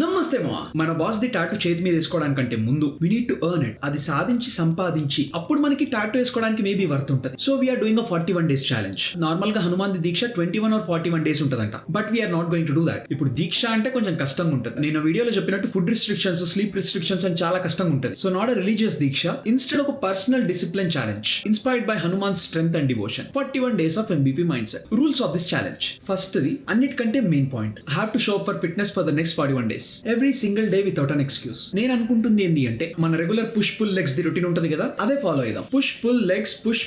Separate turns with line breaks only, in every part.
నమస్తే మా మన బాస్ ది టాటూ చేతి మీద వేసుకోవడానికంటే ముందు we need to earn it. అది సాధించి సంపాదించి అప్పుడు మనకి టాటూ వేసుకోవడానికి మేబీ వర్త్ ఉంటుంది. So we're doing a 41 days challenge. Normal గా హనుమాన్ ది దీక్ష 21 or 41 days ఉంటదంట. But we're not going to do that. ఇప్పుడు దీక్ష అంటే కొంచెం కష్టంగా ఉంటుంది. నేను వీడియోలో చెప్పినట్టు ఫుడ్ రిస్ట్రిక్షన్స్, స్లీప్ రిస్ట్రిక్షన్స్ అని చాలా కష్టంగా ఉంటుంది. So not a religious deeksha, instead ఒక personal discipline challenge inspired by Hanuman strength and devotion. 41 days of MVP mindset. Rules of this challenge. First ది అన్నిటికంటే main point, have to show up for fitness for the next 41 days. Every single day without an excuse. నేను అనుకుంటుంది ఏంటి అంటే మన regular push pull legs ది routine ఉంటుంది కదా, అదే ఫాలో అయిదాం. Push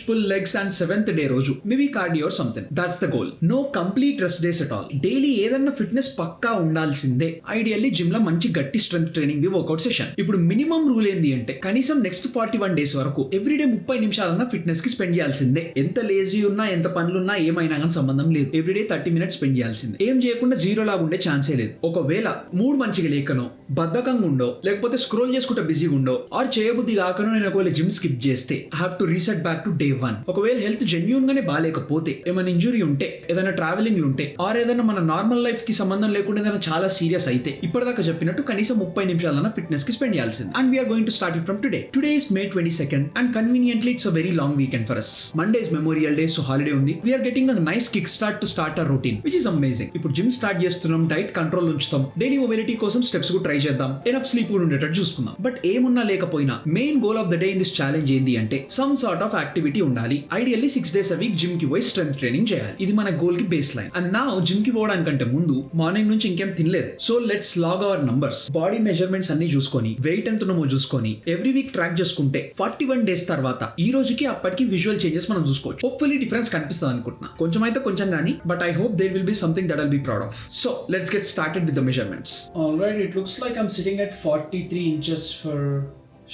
pull legs and 7th day రోజు maybe cardio or something. That's the goal. No complete rest days at all. Daily ఏదన్నా ఫిట్నెస్ పక్కా ఉండాల్సిందే. ఐడియల్లీ జిమ్ లో మంచి గట్టి strength training the workout session. ఇప్పుడు మినిమం రూల్ ఏంటి అంటే కనీసం నెక్స్ట్ 41 days వరకు ఎవ్రీడే 30 నిమిషాలన్నా ఫిట్నెస్ కి స్పెండ్ చేయాల్సిందే. ఎంత లేజీ ఉన్నా, ఎంత పనులున్నా, ఏమైనా కానీ సంబంధం లేదు. ఎవ్రీడే 30 minutes స్పెండ్ చేయాల్సిందే. ఏం చేయకుండా జీరో లాగా ఉండే ఛాన్సే లేదు. ఒకవేళ మూడ్ మంచిగా లేకనో, బద్ధకంగా ఉండో, లేకపోతే స్క్రోల్ చేసుకుంటే బిజీగా ఉండో, ఆర్ చేయబుద్ధి కాకనో నేను ఒకవేళ జిమ్ స్కిప్ చేస్తే have to reset back to day 1. ఒకవేళ హెల్త్ జెన్యూన్ గానే బాగాలేకపోతే, ఏమైనా ఇంజురీ ఉంటే, ఏదైనా ట్రావెలింగ్ ఉంటే, ఆర్ ఏదైనా మన నార్మల్ లైఫ్ కి సంబంధం లేకుండా ఏదైనా చాలా సీరియస్ అయితే ఇప్పటిదాకా చెప్పినట్టు కనీసం 30 నిమిషాలన్నా ఫిట్నెస్ కి స్పెండ్ చేయాల్సింది. And we're going to start it from today. Today is May 22nd and conveniently it's a very long weekend for us. Monday is Memorial Day, so holiday ఉంది. We're getting a nice kick start to start our routine, which is amazing. ఇప్పుడు gym start చేస్తున్నాం, diet control ఉంచుతాం, daily mobility కోసం steps కూడా try చేద్దాం, enough sleep కూడా ఉండేటట్టు చూసుకుందాం. బట్ ఏమున్నా లేకపోయినా main goal of the day in this challenge ఏంటి అంటే సమ్ సార్ట్ ఆఫ్ యాక్టివిటీ ఉండాలి. Ideally 6 days a week gym కి పోయి స్ట్రెంత్ ట్రైనింగ్ చేయాలి. ఇది మన గోల్ కి బేస్ లైన్. అండ్ నా జిమ్ కి పోవడానికంటే ముందు మార్నింగ్ నుంచి ఇంకేం తినలేదు. So let's log our numbers, body measurements అన్ని చూసుకొని, వెయిట్ ఎంత ఉన్నామో చూసుకొని, ఎవ్రీ వీక్ ట్రాక్ చేసుకుంటే 41 days తర్వాత ఈ రోజుకి అప్పటికి విజువల్ చేంజెస్ మనం చూసుకోవచ్చు. హోప్ఫుల్లీ డిఫరెన్స్ కనిపిస్తుంది అనుకుంటున్నా. కొంచెం అయితే కొంచెం గానీ, but I hope there will be something that I'll be proud of. So let's get started with the measurements. Alright, it looks like I'm sitting at 43 inches for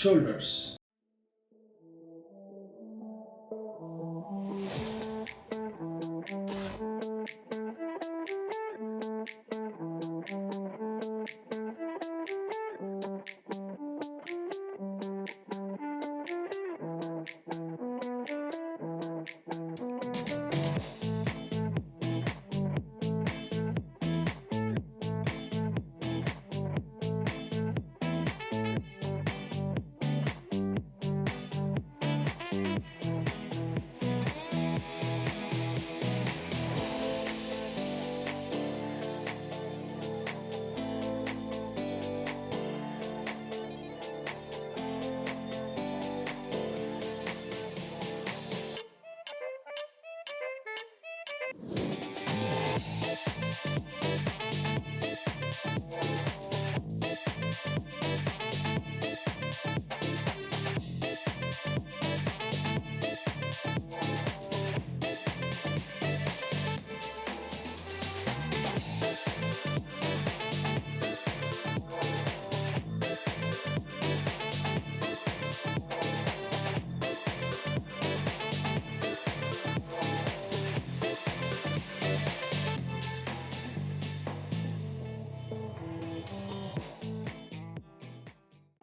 shoulders.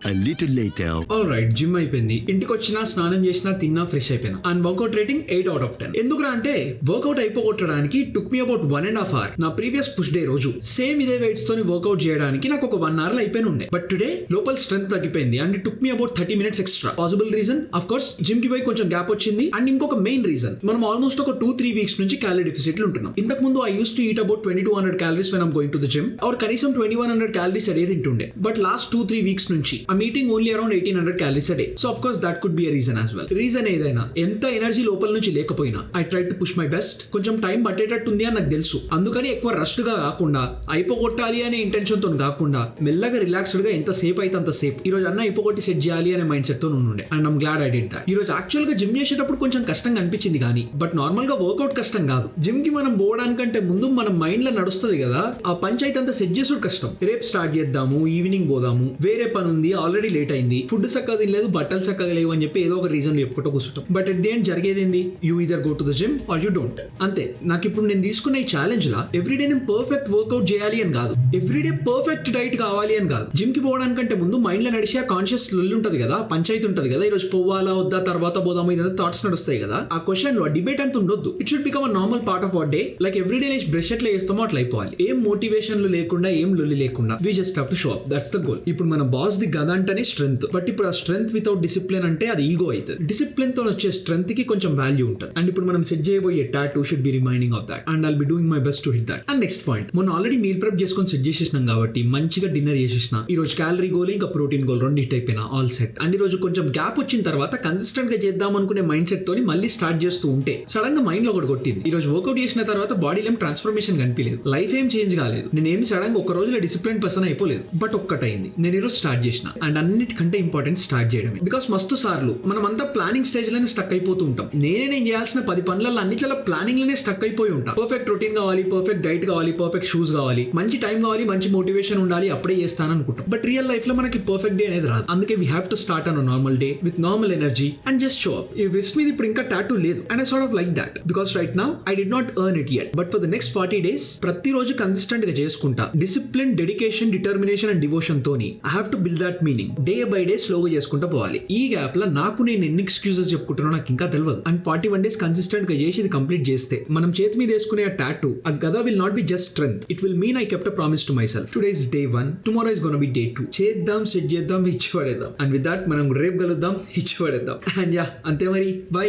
A little later.
Alright, gym అయిపోయింది. ఇంటికి వచ్చినా, స్నానం చేసినా, తిన్నా, fresh అయిపోయినా. And workout rating 8 out of 10. ఎందుకురా అంటే workout అయిపోగొట్టడానికి టుక్ మీ అబౌట్ 1.5 hours. నా ప్రీవియస్ పుష్ డే రోజు సేమ్ ఇదే వెయిట్స్ తోని వర్కౌట్ చేయడానికి నాకు ఒక 1 hour అయిపోయిన ఉండే. బట్ టుడే లోపల స్ట్రెంత్ తగ్గిపోయింది and took me about 30 minutes extra. Possible reason of course gym కి పోయి కొంచెం గ్యాప్ వచ్చింది. అండ్ ఇంకొక మెయిన్ రీజన్, మనం ఆల్మోస్ట్ ఒక 2-3 weeks నుంచి క్యాలరీ డెఫిసిట్ ఉంటున్నాం. ఇంతకు ముందు I use to eat about 2200 calories when I'm going to the gym, or కనీసం 2100 calories a day తింటుండే. బట్ లాస్ట్ 2-3 weeks నుంచి ఆ meeting only around 1800 calories a day. So of course that could be a reason as well. Reason ఏదైనా, ఎంత energy లోపల నుంచి లేకపోయినా I try to push my best. కొంచెం టైం పట్టేటట్టు ఉంది అని నాకు తెలుసు. అందుకని ఎక్కువ రష్డ్ గా కాకుండా, అయిపోగొట్టాలి అనే ఇంటెన్షన్ తో కాకుండా, మెల్లగా రిలాక్స్డ్ గా ఎంత సేపు అయితే అంత సేపు ఈ రోజు అన్న అయిపోగొట్టి సెట్ చేయాలి అనే మైండ్ సెట్ తో ఉండే. And I'm glad I did that. ఈ రోజు యాక్చువల్ గా జిమ్ చేసేటప్పుడు కొంచెం కష్టంగా అనిపించింది కానీ, బట్ నార్మల్ గా వర్కౌట్ కష్టం కాదు. జిమ్ కి మనం పోవడానికంటే ముందు మన మైండ్ లో నడుస్తుంది కదా, ఆ పంచాయతీ అంతా సెట్ చేసుడు కష్టం. రేపు స్టార్ట్ చేద్దాము, ఈవినింగ్ పోదాము, వేరే పని ఉంది, ఆల్రెడీ లేట్ అయింది, ఫుడ్ చక్కగా తినలేదు, బట్టలు చక్కగా లేవు అని చెప్పి ఏదో ఒక రీజన్ చెప్పుకుంటూ కూర్చుంటాం. బట్ ఎట్ ది ఎండ్ జరిగేది ఏంది? You either go to the gym or you don't. అంతే. నాకు ఇప్పుడు నేను తీసుకున్న ఈ ఛాలెంజ్ లా ఎవ్రీడే నేను పర్ఫెక్ట్ వర్కౌట్ చేయాలి అని కాదు, ఎవ్రీడే పర్ఫెక్ట్ డైట్ కావాలి అని కాదు. జిమ్ కి పోవడానికంటే ముందు మైండ్ లో నడిచే కాన్షియస్ లొల్లి ఉంటది కదా, పంచాయతీ ఉంటది కదా, ఈ రోజు పోవాలా వద్దా, తర్వాత పోదామా, ఇదంతా థాట్స్ నడుస్తాయి కదా. ఆ క్వశ్చన్ లో డిబేట్ అంత ఉండొద్దు. It should become a normal part of our day. Like everyday లేచి బ్రష్ ఎట్లా చేస్తామో అట్లా అయిపోవాలి. ఏం మోటివేషన్లు లేకుండా, ఏం లొల్లి లేకుండా. We just have to show up. That's the goal. ఇప్పుడు మన బాస్ ది గద అంటేనే స్ట్రెంత్. బట్ ఇప్పుడు ఆ స్ట్రెంత్ వితౌట్ డిసిప్లిన్ అంటే అది ఈగో అవుతుంది. డిసిప్లిన్ తో వచ్చే స్ట్రెంత్ కి కొంచెం వాల్యూ ఉంటుంది. అండ్ ఇప్పుడు మనం సెట్ చేయబోయే tattoo should be reminding of that. And I'll be doing my best to hit that. And next point, మొన్న ఆల్రెడీ మీల్ ప్రెప్ చేసుకొని సెట్ చేసేసినాం కాబట్టి మంచిగా డిన్నర్ చేసేసిన. ఈ రోజు క్యాలరీ గోల్ ఇంకా ప్రోటీన్ గోల్ రెండు హిట్ అయిపోయినా, ఆల్ సెట్. అండ్ ఈ రోజు కొంచెం గ్యాప్ వచ్చిన తర్వాత కన్సిస్టెంట్ గా చేద్దాం అనుకునే మైండ్ సెట్ తోని మళ్ళీ స్టార్ట్ చేస్తూ ఉంటే సడన్ గా మైండ్ లో ఒకటి కొట్టింది. ఈ రోజు వర్కౌట్ చేసిన తర్వాత బాడీలో ఏం ట్రాన్స్ఫర్మేషన్ కనిపించలేదు, లైఫ్ ఏం చేంజ్ కాలేదు, నేనేమి సడన్ గా ఒక రోజులో డిసిప్లిన్ పర్సన్ అయిపోలేదు. బట్ ఒక్కటైంది, నేను ఈ రోజు స్టార్ట్ చేసిన. అండ్ అన్నిటికంటే ఇంపార్టెంట్ స్టార్ట్ చేయడమే. బికాస్ మస్తు సార్లు మనం అంతా ప్లానింగ్ స్టేజ్ లోనే స్టక్ అయిపోతూ ఉంటాం. నేను చేయాల్సిన 10 పనులలో అన్నిట్ల ప్లానింగ్ లోనే స్టక్ అయిపోయి ఉంటాం. పర్ఫెక్ట్ రొటీన్ కావాలి, పర్ఫెక్ట్ డైట్ కావాలి, పర్ఫెక్ట్ షూస్ కావాలి, మంచి టైం కావాలి, మంచి మోటివేషన్ ఉండాలి, అప్పుడే చేస్తాను అనుకుంటాం. బట్ రియల్ లైఫ్ లో మనకి పర్ఫెక్ట్ డే అనేది రాదు. అందుకే we have to start on normal day with normal energy and just show up. ఈ విస్ట్ మీద ఇప్పుడు ఇంకా టాటూ లేదు and I sort of like that because right now I did not earn it yet. But for the next 40 days ప్రతిరోజు consistent గా చేసుకుంటా. Discipline, dedication, determination and devotion తోని I have to build that meaning. Day by day స్లోగా చేసుకుంటూ పోవాలి. ఈ gap లో నాకు నేను ఎన్ని ఎక్స్క్యూజెస్ చెప్పుకుంటున్నా నాకు ఇంకా తెలియదు. అండ్ 41 days కన్సిస్టెంట్ గా చేసి ఇది కంప్లీట్ చేస్తే మనం చేతి మీద వేసుకునే టాటూ, ఆ గద will not be just strength, it will mean I kept a promise to my self. Today is day 1, tomorrow is gonna B day 2. చేద్దాం, సెట్ చేద్దాం, ఇచ్చి పడేద్దాం. అండ్ విత్ దట్ మనం రేపు కలుద్దాం, ఇచ్చి పడేద్దాం. అండ్ యా, అంతే మరి, బై.